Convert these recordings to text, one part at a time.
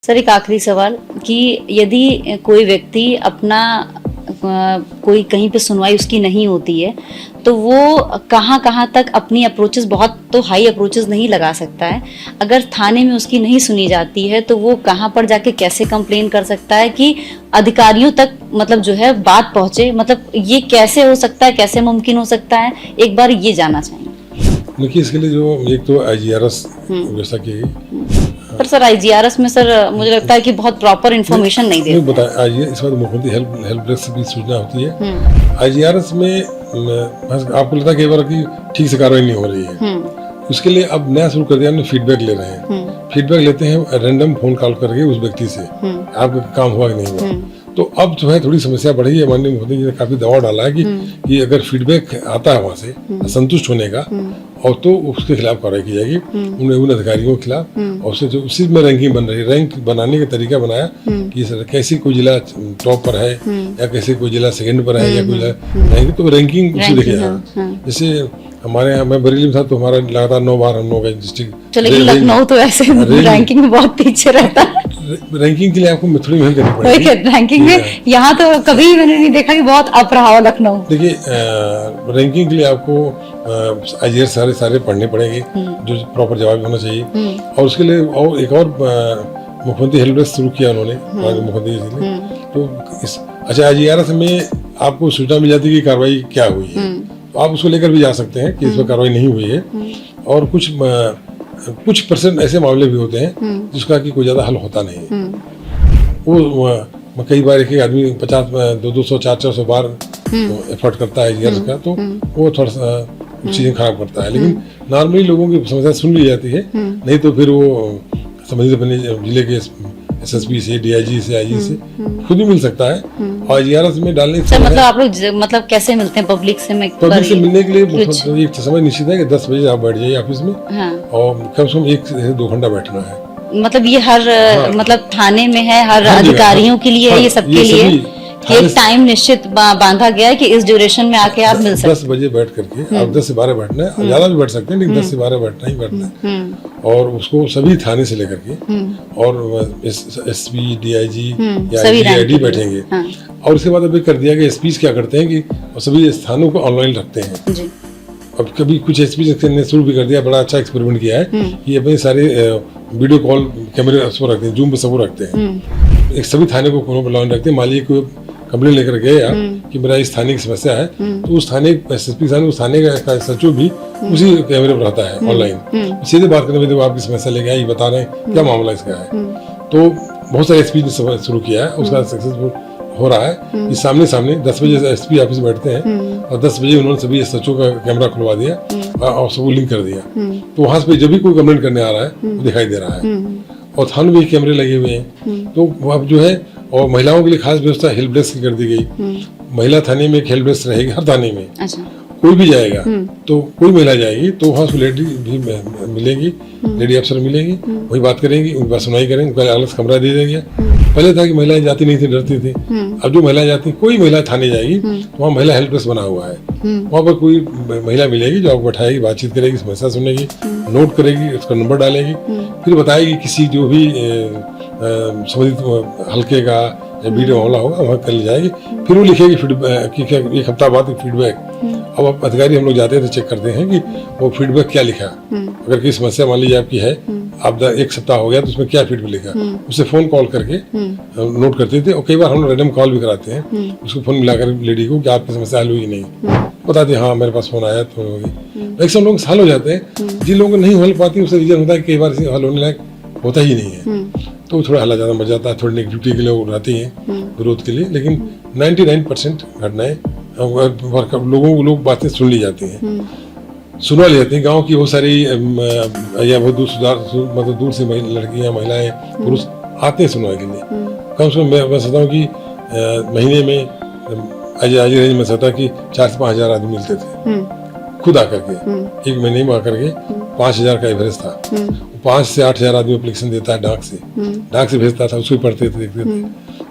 Sir एक आखिरी सवाल कि यदि कोई व्यक्ति अपना कोई कहीं पे सुनवाई उसकी नहीं होती है तो वो कहाँ तक अपनी अप्रोचेस, बहुत तो हाई अप्रोचेस नहीं लगा सकता है, अगर थाने में उसकी नहीं सुनी जाती है तो वो कहाँ पर जाके कैसे कंप्लेन कर सकता है कि अधिकारियों तक मतलब जो है बात पहुंचे, मतलब ये कैसे हो सकता है, कैसे मुमकिन हो सकता है, एक बार ये जानना चाहेंगे। देखिए इसके लिए जो एक तो IGRS व्यवस्था की गई। पर सर IGRS में सर मुझे लगता है कि बहुत प्रॉपर इन्फॉर्मेशन नहीं देते। बताया इस बात मुख्यमंत्री हेल्प डेस्क से भी सूचना होती है। IGRS में आपको लगता है कई बार कि ठीक से कार्रवाई नहीं हो रही है, उसके लिए अब नया शुरू कर दिया, हमने फीडबैक ले रहे हैं। फीडबैक लेते हैं रैंडम फोन कॉल करके उस व्यक्ति से, आपका काम हुआ कि नहीं हुआ। तो अब जो है थोड़ी समस्या बढ़ी है, माननीय मुख्यमंत्री जी ने काफी दबाव डाला है कि अगर फीडबैक आता है वहाँ से असंतुष्ट होने का, और तो उसके खिलाफ कार्रवाई की जाएगी उन अधिकारियों के खिलाफ। और उससे जो उसी में रैंकिंग बन रही है, रैंक बनाने का तरीका बनाया कि कैसे कोई जिला टॉप पर है या कैसे कोई जिला सेकंड पर है या कोई जिला, तो रैंकिंग उसे देखिए। जैसे हमारे यहाँ, मैं बरेली में था तो हमारा लगातार 9 बार हम लोग डिस्ट्रिक्ट, लेकिन लखनऊ तो ऐसे रैंकिंग में बहुत पीछे रहता है। रैंकिंग के लिए आपको थोड़ी मेहनत करनी पड़ेगी। रैंकिंग में यहाँ तो कभी मैंने नहीं देखा कि बहुत अप रहा हो लखनऊ। देखिए रैंकिंग के लिए आपको IGRS सारे पढ़ने पड़ेंगे, जो प्रॉपर जवाब होना चाहिए। और उसके लिए और एक और मुख्यमंत्री हेल्प डेस्क शुरू किया उन्होंने, मुख्यमंत्री जी ने। तो अच्छा IGRS में आपको सूचना मिल जाती है कि कार्रवाई क्या हुई है, तो आप उसको लेकर भी जा सकते हैं कि इस पर कार्रवाई नहीं हुई है। और कुछ % ऐसे मामले भी होते हैं जिसका कि कोई ज्यादा हल होता नहीं है। वो कई बार एक आदमी 50, 200, 400 बार एफर्ट करता है IGRS का, तो वो थोड़ा सा चीजें खराब करता है। लेकिन नॉर्मली लोगों की समस्या सुन ली जाती है, नहीं तो फिर वो संबंधित अपने जिले के SSP से, DIG से, IG से खुद ही मिल सकता है। और IGRS में डालने से मतलब आप लोग मतलब कैसे मिलते हैं पब्लिक से? पब्लिक से मिलने के लिए एक समय निश्चित है कि 10 बजे आप बैठ जाइए ऑफिस में, और कम से कम 1 से 2 घंटा बैठना है। मतलब ये हर मतलब थाने में है, हर अधिकारियों के लिए है, ये सबके लिए एक टाइम निश्चित बांधा गया है कि इस ड्यूरेशन में आके आप मिल सकते हैं। 10 बजे बैठ करके आप 10 से 12 बैठना है, ज्यादा भी बैठ सकते हैं, लेकिन 10 से 12 बैठना ही बैठना है। और उसको सभी थाने से लेकर के और SP, DIG या DID बैठेंगे। और उसके बाद अभी कर दिया कि SPs क्या करते हैं कि सभी स्थानों को ऑनलाइन रखते हैं। अब कभी कुछ SPs ने शुरू भी कर दिया, बड़ा अच्छा एक्सपेरिमेंट किया है कि अपने सारे वीडियो कॉल कैमरे उसको रखते हैं, जूम पे सबको रखते हैं। एक सभी थाने को ऑनलाइन रखते हैं। मान लीजिए कोई कंप्लेन लेकर गया कि मेरा इस थाने की समस्या है, तो उस थाने SSP साहब उस थाने का सचिव भी उसी कैमरे पर रहता है ऑनलाइन, सीधे बात करने में देखो आपकी समस्या लेके आए, बता रहे हैं क्या मामला इसका है। तो बहुत सारे SP ने शुरू किया है, उसका सक्सेसफुल हो रहा है। इस सामने 10 बजे SP ऑफिस बैठते हैं और 10 बजे उन्होंने सभी SHO का कैमरा खुलवा दिया और सबको लिंक कर दिया। तो वहां पे जब भी कोई कंप्लेंट करने आ रहा है वो दिखाई दे रहा है। और थाने में कैमरे लगे हुए हैं, तो अब जो है, और महिलाओं के लिए खास व्यवस्था हेल्प डेस्क की कर दी गई। महिला थाने में एक हेल्प डेस्क रहेगी हर थाने में। कोई भी जाएगा तो कोई महिला जाएगी तो वहाँ से लेडी भी मिलेगी, लेडी अफसर मिलेंगी, वही बात करेंगी, उनकी बात सुनाई करेंगे, उनका अलग कमरा दे देंगे। पहले था कि महिलाएं जाती नहीं थी, डरती थी। अब जो महिलाएं जाती, कोई महिला थाने जाएगी तो वहाँ महिला हेल्प डेस्क बना हुआ है। वहाँ पर कोई महिला मिलेगी जो आपको बैठाएगी, बातचीत करेगी, समस्या सुनेगी, नोट करेगी, उसका नंबर डालेगी, फिर बताएगी किसी जो भी संबंधित हल्के का या वीडियो मामला होगा वहाँ कर ली जाएगी। फिर वो लिखेगी फीडबैक, एक हफ्ता बाद फीडबैक। अब अधिकारी हम लोग जाते हैं तो चेक करते हैं कि वो फीडबैक क्या लिखा। अगर कोई समस्या मान लीजिए आपकी है, आप 1 सप्ताह हो गया तो उसमें क्या फीडबैक लिखा, उससे फोन कॉल करके नोट करते थे। और कई बार हम लोग रैंडम कॉल भी कराते हैं, उसको फोन मिलाकर लेडी को कि आपकी समस्या हल हुई नहीं, बताते हाँ मेरे पास फोन आया तो होगी। मैक्सिमम लोग हल हो जाते हैं। जिन लोगों को नहीं हल पाती उससे रीजन होता है कई बार हल होने लायक होता ही नहीं है, तो थोड़ा हल्ला ज्यादा मच जाता है, थोड़ी नेगेटिविटी के लिए रहती हैं विरोध के लिए। लेकिन 99% घटनाएं लोग बातें सुन ली जाती हैं, सुनवा ली जाती हैं। गाँव की बहुत सारी या बहुत मतलब दूर से लड़कियां, महिलाएं, पुरुष आते हैं सुनवाई के लिए। कम से कम मैं समझता हूँ कि महीने में आज रेंज में समझता कि 4 से 5 हजार आदमी मिलते थे खुद आकर के। 1 महीने में आकर के 5,000 का एवरेज था। 5 से 8 हजार आदमी एप्लीकेशन देता है डाक से भेजता था, उसको पढ़ते थे, देखते थे।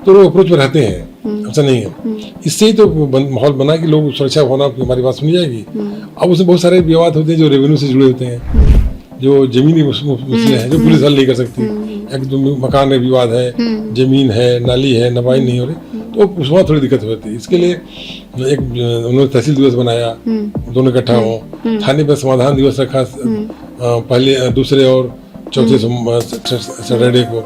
तो लोग अप्रोच में रहते हैं, ऐसा नहीं है। इससे ही तो माहौल बना कि लोग सुरक्षा होना, हमारी बात सुनी जाएगी। अब उसमें बहुत सारे विवाद होते हैं जो रेवेन्यू से जुड़े होते हैं, जो जमीनी मसले हैं जो पुलिस हल नहीं कर सकती, एक मकान में विवाद है, जमीन है, नाली है, नपाई नहीं हो रही, तो उसमें थोड़ी दिक्कत होती है। इसके लिए एक उन्होंने तहसील दिवस बनाया, दोनों इकट्ठा हो, थाने पर समाधान दिवस रखा, पहले दूसरे और चौथे सैटरडे को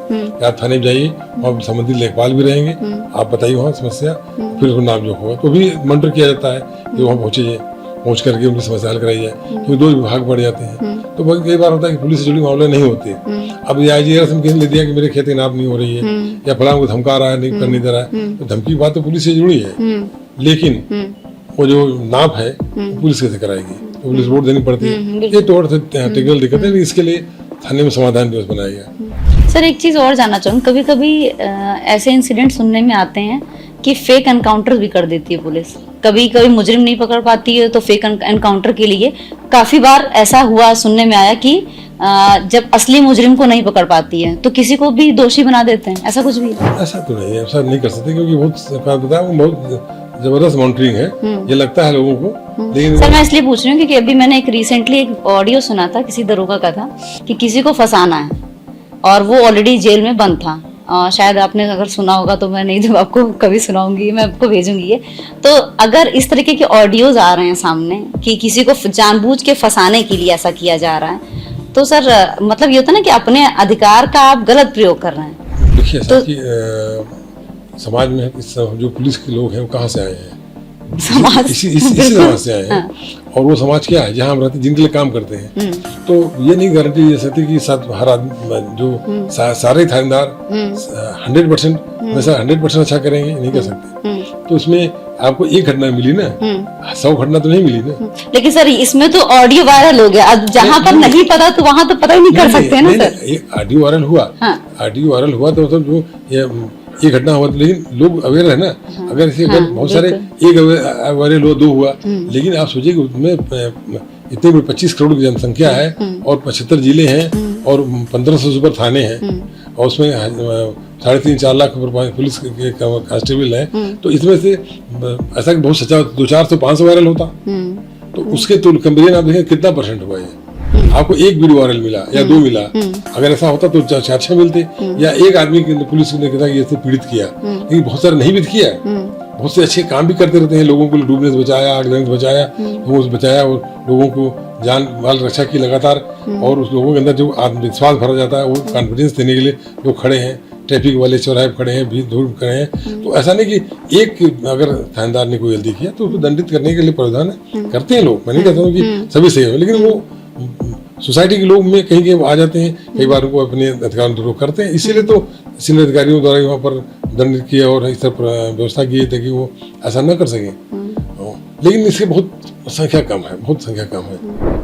आप थाने में जाइए और संबंधित लेखपाल भी रहेंगे, आप बताइए वहाँ समस्या, फिर उसको नाम जो होगा तो भी मॉनिटर किया जाता है कि वहाँ पहुँच करके उनकी समस्या हल कराई जाए, क्योंकि 2 विभाग बढ़ जाते हैं। तो कई बार होता है कि पुलिस से जुड़ी मामले नहीं होते। अब ये आईजी रस्म किसी ने दिया कि मेरे खेत की नाप नहीं हो रही है या फलां को धमका रहा है, नहीं करने दे रहा है, तो धमकी की बात तो पुलिस से जुड़ी है, लेकिन वो जो नाप है पुलिस कैसे कराएगी, तो पुलिस वोट देनी पड़ती है। ये तो टेक्निकल दिक्कत है, इसके लिए थाने में समाधान दिवस बनाया गया। सर एक चीज और जानना चाहूँगी, कभी कभी ऐसे इंसिडेंट सुनने में आते हैं कि फेक एनकाउंटर भी कर देती है पुलिस, कभी कभी मुजरिम नहीं पकड़ पाती है तो फेक एनकाउंटर के लिए काफी बार ऐसा हुआ सुनने में आया कि जब असली मुजरिम को नहीं पकड़ पाती है तो किसी को भी दोषी बना देते हैं, ऐसा कुछ भी? ऐसा तो नहीं है, ऐसा नहीं कर सकते, क्योंकि बहुत जबरदस्त मॉनिटरिंग है, ये लगता है लोगों को। लेकिन सर मैं इसलिए पूछ रही हूँ क्योंकि अभी मैंने एक रिसेंटली एक ऑडियो सुना था, किसी दरोगा का था कि किसी को फंसाना है और वो ऑलरेडी जेल में बंद था। शायद आपने अगर सुना होगा तो मैं नहीं, जब आपको कभी सुनाऊंगी मैं आपको भेजूंगी ये। तो अगर इस तरीके के ऑडियोज आ रहे हैं सामने कि किसी को जानबूझ के फंसाने के लिए ऐसा किया जा रहा है, तो सर मतलब ये होता है ना कि अपने अधिकार का आप गलत प्रयोग कर रहे हैं। देखिए तो समाज में जो पुलिस के लोग हैं वो कहाँ से आए हैं? समाज इसी समाज से आए हैं। और वो समाज क्या है जहाँ हम रहते हैं, जिनके लिए काम करते हैं। तो ये नहीं गारंटी दे सकती कि हर आदमी जो सारे थानेदार 100% वैसा 100% अच्छा करेंगे, नहीं कर सकते। तो इसमें आपको एक घटना मिली ना, 100 घटना तो नहीं मिली ना। लेकिन सर इसमें तो ऑडियो वायरल हो गया, अब जहाँ पर नहीं पता तो वहाँ तो पता ही नहीं कर सकते ना सर। ऑडियो वायरल हुआ, ऑडियो वायरल हुआ तो मतलब जो ये घटना हुआ, लेकिन लोग अवेयर है ना। अगर इसे बहुत सारे एक वायरल हुआ, 2 हुआ, लेकिन आप सोचिए कि उसमें इतने 25 करोड़ की जनसंख्या है और 75 जिले हैं और 1500 से ऊपर थाने हैं और उसमें 3.5-4 लाख पुलिस के कांस्टेबल हैं। तो इसमें से ऐसा कि बहुत सच्चा 200-400-500 वायरल होता, तो उसके तो कंपेरिजन आप देखें कितना % हुआ है। आपको एक वीडियो वायरल मिला या 2 मिला, अगर ऐसा होता तो 4-6 मिलते, या एक आदमी पुलिस ने कहा कि ऐसे पीड़ित किया, लेकिन बहुत सारे नहीं भी किया, बहुत से अच्छे काम भी करते रहते हैं, लोगों को डूबने से बचाया, आग लगने से बचाया, लोगों से बचाया और लोगों को जान माल रक्षा की लगातार, और उस लोगों के अंदर जो आत्मविश्वास भरा जाता है वो कॉन्फिडेंस देने के लिए लोग खड़े हैं, ट्रैफिक वाले चौराहे पर खड़े हैं, भीड़ धूड़ खड़े हैं। तो ऐसा नहीं कि एक अगर थानेदार ने कोई गलती किया तो उसको दंडित करने के लिए प्रावधान करते हैं लोग। मैं नहीं कहता हूँ कि सभी सही है, लेकिन वो सोसाइटी के लोग में कहीं कहीं आ जाते हैं, कई बार उनको अपने अधिकार दुरुपयोग करते हैं। इसीलिए तो सीनियर अधिकारियों द्वारा वहाँ पर दंडित किया और इस तरह व्यवस्था की ताकि वो ऐसा न कर सके। लेकिन इसकी बहुत संख्या कम है, बहुत संख्या कम है।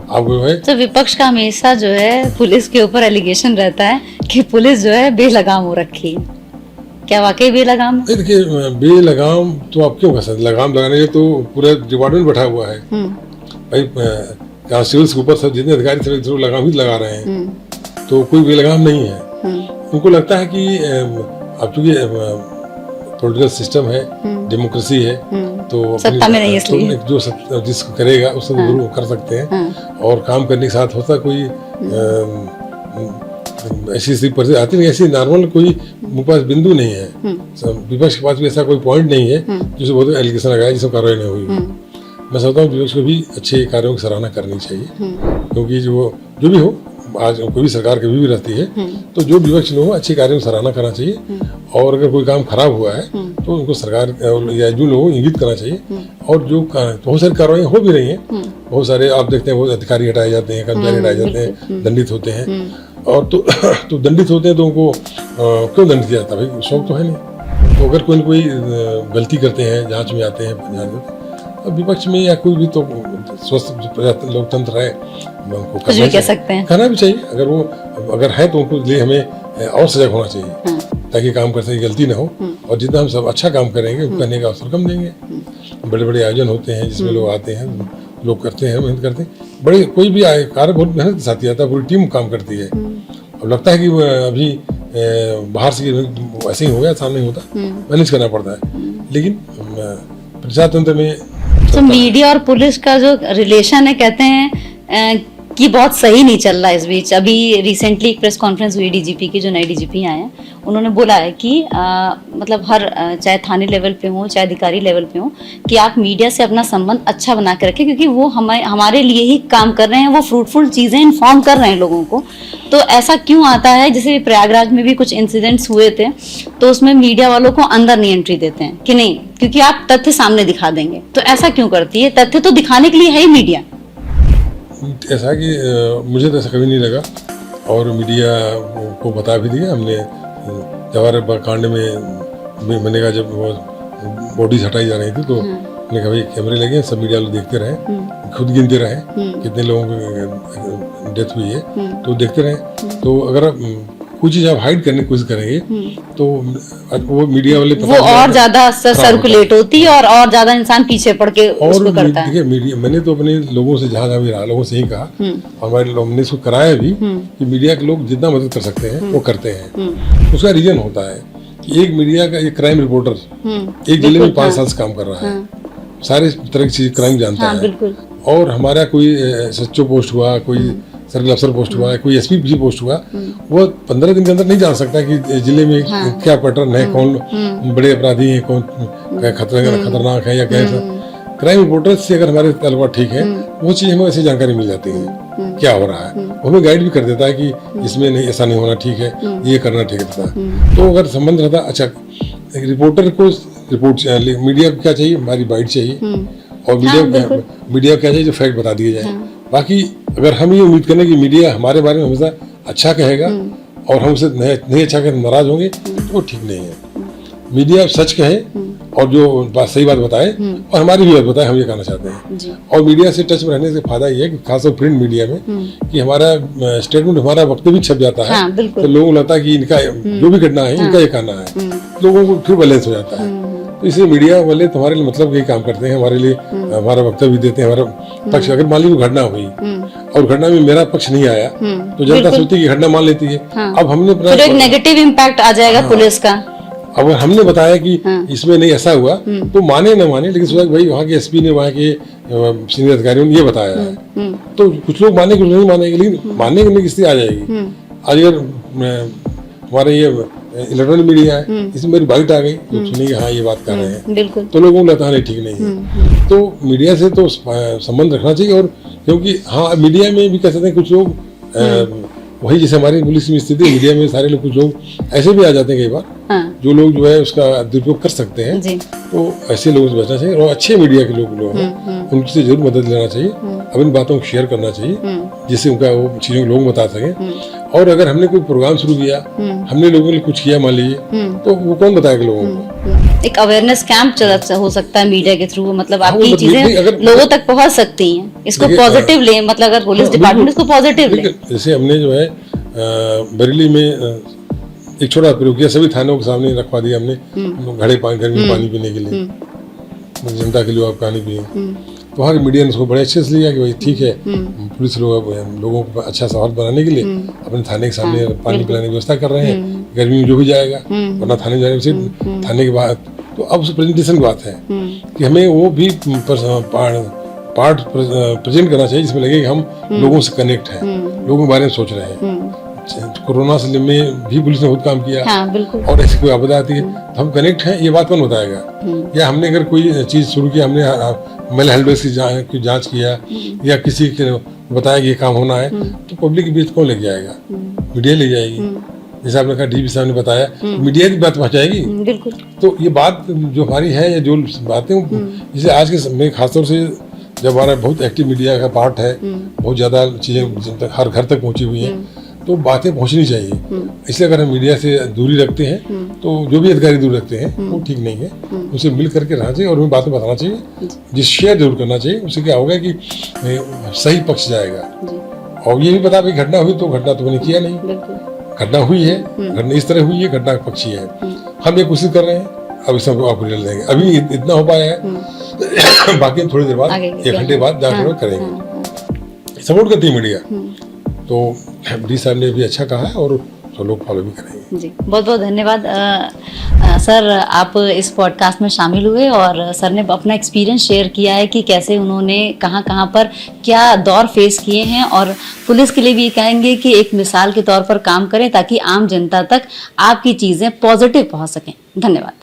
आपको है तो विपक्ष का हमेशा जो है पुलिस के ऊपर एलिगेशन रहता है कि पुलिस जो है बेलगाम हो रखी है, क्या वाकई बेलगाम? देखिए बेलगाम तो आप क्यों कह सकते, लगाम लगाने के तो पूरा डिपार्टमेंट बैठा हुआ है भाई, कांस्टेबल्स के ऊपर सब जितने अधिकारी थे लगाम ही लगा रहे हैं, तो कोई बेलगाम नहीं है। उनको लगता है कि अब चूंकि पॉलिटिकल सिस्टम है, डेमोक्रेसी है, तो सत्ता में नहीं, इसलिए जो जिसको करेगा उसको जरूर कर सकते हैं और काम करने के साथ होता कोई ऐसी परिस्थिति आती नहीं, ऐसी नॉर्मल कोई मेरे पास बिंदु नहीं है। विपक्ष के पास भी ऐसा कोई पॉइंट नहीं है जिससे बहुत एलिगेशन लगाया जिसमें कार्रवाई नहीं हुई। मैं समझता हूँ विपक्ष को भी अच्छे कार्यों की सराहना करनी चाहिए, क्योंकि जो भी हो, आज कोई भी सरकार कभी भी रहती है, तो जो विपक्ष लोग अच्छे कार्यों की सराहना करना चाहिए। और अगर कोई काम खराब हुआ है तो उनको सरकार या जो लोगों को इंगित करना चाहिए। और जो बहुत सारी कार्रवाई हो भी रही हैं, बहुत सारे आप देखते हैं, बहुत अधिकारी हटाए जाते हैं, कर्मचारी हटाए जाते हैं, दंडित होते हैं। और तो दंडित होते हैं तो उनको क्यों दंडित किया जाता है भाई, शौक तो है नहीं। तो अगर कोई गलती करते हैं, जांच में आते हैं, विपक्ष में या कोई भी तो स्वस्थ लोकतंत्र है, उनको करना भी चाहिए। अगर है तो उनको लिए हमें और सजग होना चाहिए ताकि काम करते ही गलती ना हो। और जितना हम सब अच्छा काम करेंगे उनको करने का अवसर कम देंगे। बड़े बड़े आयोजन होते हैं जिसमें लोग आते हैं, लोग करते हैं, मेहनत करते हैं। बड़े कोई भी कार्य बहुत मेहनत के साथ ही आता है, पूरी टीम काम करती है। अब लगता है कि अभी बाहर से ऐसे ही हो गया, सामने होता, मैनेज करना पड़ता है। लेकिन प्रजातंत्र में तो मीडिया और पुलिस का जो रिलेशन है, कहते हैं कि बहुत सही नहीं चल रहा इस बीच। अभी रिसेंटली एक प्रेस कॉन्फ्रेंस हुई डीजीपी की, जो नए डीजीपी आए हैं, उन्होंने बोला है कि मतलब हर चाहे थाने लेवल पे हो चाहे अधिकारी लेवल पे हो, कि आप मीडिया से अपना संबंध अच्छा बना के रखें, क्योंकि वो हमारे लिए ही काम कर रहे हैं, वो फ्रूटफुल चीज़ें इन्फॉर्म कर रहे हैं लोगों को। तो ऐसा क्यों आता है, जैसे प्रयागराज में भी कुछ इंसिडेंट्स हुए थे, तो उसमें मीडिया वालों को अंदर नहीं एंट्री देते हैं कि नहीं, क्योंकि आप तथ्य सामने दिखा देंगे। तो ऐसा क्यों करती है? तथ्य तो दिखाने के लिए है ही मीडिया। ऐसा कि मुझे तो ऐसा कभी नहीं लगा, और मीडिया को बता भी दिया हमने। जवाहर कांड में मैंने कहा, जब वो बॉडीज हटाई जा रही थी, तो मैंने कहा भाई कैमरे लगे, सब मीडिया लोग देखते रहे, खुद गिनते रहे कितने लोगों की डेथ हुई है, तो देखते रहे। तो अगर कुछ चीज़ आप हाइड करने की कोशिश करेंगे तो वो मीडिया वाले वो और ज्यादा सर्कुलेट होती है, और ज्यादा इंसान पीछे पड़ के उसको करता है। देखिए मीडिया, मैंने तो अपने लोगों से जहाँ भी रहा, लोगों से ही कहा, हमारे लोग ने इसको कराया भी कि मीडिया के लोग जितना मदद कर सकते हैं वो करते हैं। उसका रीजन होता है कि एक मीडिया का एक क्राइम रिपोर्टर एक जिले में 5 साल से काम कर रहा है, सारे तरह की चीज क्राइम जानता है। और हमारा कोई सच्चो पोस्ट हुआ, कोई सर्कल अफसर पोस्ट हुआ, कोई एसपी पोस्ट हुआ, वो 15 दिन के अंदर नहीं जान सकता कि जिले में क्या पैटर्न है, कौन बड़े अपराधी हैं, कौन खतरनाक है या कैसा। क्राइम रिपोर्टर से अगर हमारे ताल्लुकात ठीक है, वो चीज हमें ऐसी जानकारी मिल जाती है क्या हो रहा है, हमें गाइड भी कर देता है कि इसमें नहीं, ऐसा नहीं होना ठीक है, ये करना ठीक है। तो अगर संबंध रहता, अच्छा रिपोर्टर को रिपोर्ट, मीडिया को क्या चाहिए, हमारी बाइट चाहिए, और मीडिया क्या चाहिए, जो फैक्ट बता दिए जाए। बाकी अगर हम ये उम्मीद करें कि मीडिया हमारे बारे में हमेशा अच्छा कहेगा और हम उसे नहीं अच्छा कहे नाराज होंगे, तो वो ठीक नहीं है। मीडिया सच कहे और जो सही बात बताए, और हमारी भी बात बताए, हम ये कहना चाहते हैं। और मीडिया से टच में रहने से फायदा ये है कि खासतौर प्रिंट मीडिया में कि हमारा स्टेटमेंट, हमारा वक्तव्य भी छप जाता है, तो लोगों को लगता है कि इनका जो भी घटना है इनका ये कहना है, लोगों को फिर बैलेंस हो जाता है। तो इसलिए मीडिया वाले तुम्हारे लिए मतलब यही काम करते हैं, हमारे लिए हमारा वक्तव्य भी देते हैं, हमारा पक्ष। अगर मान लीजिए घटना हुई और घटना में मेरा पक्ष नहीं आया, तो जनता सोचती है कि घटना मान लेती है। अब हमने फिर एक नेगेटिव इम्पैक्ट आ जाएगा पुलिस का। अब हमने बताया कि इसमें नहीं ऐसा हुआ, तो माने न माने, लेकिन सोचा भाई वहाँ के एसपी ने, वहाँ के सीनियर अधिकारियों ने ये बताया है, तो कुछ लोग मानेंगे, कुछ नहीं मानेंगे, लेकिन मानने की नहीं स्थिति आ जाएगी। आज अगर हमारे ये इलेक्ट्रॉनिक मीडिया है, इसमें मेरी बाइट आ गई, तो सुनेंगे हाँ ये बात कर रहे हैं, तो लोगों को लगता है नहीं ठीक नहीं है। तो मीडिया से तो संबंध रखना चाहिए। और क्योंकि हाँ मीडिया में भी कह सकते हैं कुछ लोग वही, जैसे हमारी पुलिस में स्थिति, मीडिया में सारे लोग, कुछ लोग ऐसे भी आ जाते हैं कई बार, जो लोग जो है उसका दुरुपयोग कर सकते हैं, तो ऐसे लोगों से बचना चाहिए। और अच्छे मीडिया के लोग हैं, उनसे जरूर मदद लेना चाहिए, अब इन बातों को शेयर करना चाहिए, जिससे उनका वो चीज़ों को लोग बता सकें। और अगर हमने कोई प्रोग्राम शुरू किया, हमने लोगों ने कुछ किया मान लीजिए, तो वो कौन बताएगा लोगों को? एक अवेयरनेस कैंप हो सकता है मीडिया के थ्रू, मतलब आपकी चीजें लोगों तक पहुंच सकती हैं। इसको पॉजिटिव ले, मतलब अगर पुलिस डिपार्टमेंट इसको पॉजिटिव ले। जैसे हमने जो है बरेली में एक छोटा प्रयोग किया, सभी थानों के सामने रखवा दिया हमने घड़े घर में पानी पीने के लिए, जनता के लिए आप पानी पिए। तो वहाँ के मीडिया ने उसको बड़े अच्छे से लिया कि भाई ठीक है, पुलिस लोगों को अच्छा सवाल बनाने के लिए अपने थाने के सामने पानी पिलाने की व्यवस्था कर रहे हैं, गर्मी में जो भी जाएगा, वरना थाने जाने से थाने के बाद। तो अब उस प्रेजेंटेशन की बात है कि हमें वो भी पार्ट प्रेजेंट करना चाहिए, जिसमें लगे कि हम लोगों से कनेक्ट हैं, लोगों के बारे में सोच रहे हैं। कोरोना से में भी पुलिस ने बहुत काम किया, और ऐसी कोई आपदा आती है तो हम कनेक्ट हैं, ये बात कौन बताएगा? या हमने अगर कोई चीज शुरू की, हमने महिला हेल्प डेस्क की जांच किया, या किसी के बताया कि ये काम होना है, तो पब्लिक के बीच कौन लेके जाएगा? मीडिया ले जाएगी। जैसे आपने कहा डीपी साहब ने बताया, मीडिया की बात पहुंचाएगी। तो ये बात जो हमारी है, या जो बातें, जैसे आज के समय खासतौर से जब हमारा बहुत एक्टिव मीडिया का पार्ट है, बहुत ज्यादा चीजें हर घर तक पहुंची हुई है, तो बातें पहुंचनी चाहिए। इसलिए अगर हम मीडिया से दूरी रखते हैं, तो जो भी अधिकारी दूर रखते हैं वो ठीक नहीं है, उसे मिल करके रहना चाहिए और उन्हें बातें बताना चाहिए, जिस शेयर जरूर करना चाहिए। उससे क्या होगा कि सही पक्ष जाएगा। और ये भी पता भाई घटना हुई, तो घटना तो मैंने किया नहीं, घटना हुई है, घटना इस तरह हुई है, घटना पक्षी है, हम ये कोशिश कर रहे हैं, अब इस आपको रिजल्ट देंगे। अभी इतना हो पाया है, बाकी हम थोड़ी देर बाद, 1 घंटे बाद जाकर करेंगे। सपोर्ट करती है मीडिया, तो डी साहब ने भी अच्छा कहा है, और तो लोग फॉलो भी करेंगे। जी, बहुत बहुत धन्यवाद सर, आप इस पॉडकास्ट में शामिल हुए और सर ने अपना एक्सपीरियंस शेयर किया है कि कैसे उन्होंने कहाँ कहाँ पर क्या दौर फेस किए हैं, और पुलिस के लिए भी कहेंगे कि एक मिसाल के तौर पर काम करें ताकि आम जनता तक आपकी चीज़ें पॉजिटिव पहुँच सकें। धन्यवाद।